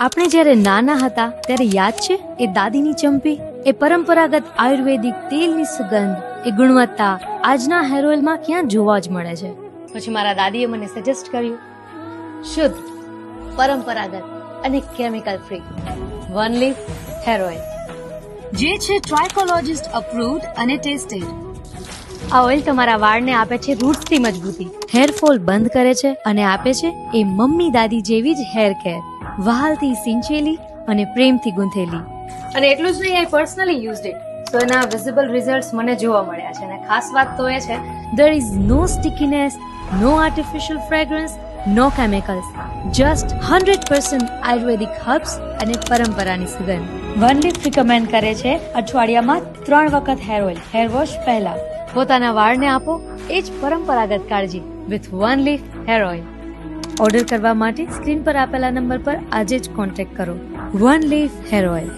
આપણે જ્યારે નાના હતા ત્યારે યાદ છે એ દાદીની ચંપી, એ પરંપરાગત આયુર્વેદિક તેલની સુગંધ, એ ગુણવત્તા આજના હેર ઓઇલમાં ક્યાં જોવા જ મળે છે. પછી મારા દાદીએ મને સજેસ્ટ કર્યું શુદ્ધ, પરંપરાગત અને chemical free one leaf hair oil, જે છે ટ્રાઇકોલોજિસ્ટ અપ્રુવ્ડ અને ટેસ્ટેડ. આ ઓઇલ તમારા વાળને આપે છે રૂટ્સથી મજબૂતી, હેરફોલ બંધ કરે છે અને આપે છે એ મમ્મી દાદી જેવી જ હેર કેર, વહાલથી સિંચેલી અને પ્રેમથી ગૂંથેલી. અને એટલું જ નહીં, આઈ પર્સનલી યુઝડ ઇટ, તો એના વિઝિબલ રિઝલ્ટ્સ મને જોવા મળ્યા છે. અને ખાસ વાત તો એ છે, there is no stickiness, no artificial fragrance, no chemicals, just 100% Ayurvedic herbs અને પરંપરાની સુગંધ. વન લીફ રિકમેન્ડ કરે છે અઠવાડિયામાં 3 વખત હેર ઓઇલ, હેર વોશ પહેલા. પોતાના વાળને આપો એ જ પરંપરાગત કાળજી with one leaf hair oil. Order કરવા માટે સ્ક્રીન પર આપેલા નંબર પર આજે જ કોન્ટેક્ટ કરો. One leaf hair oil.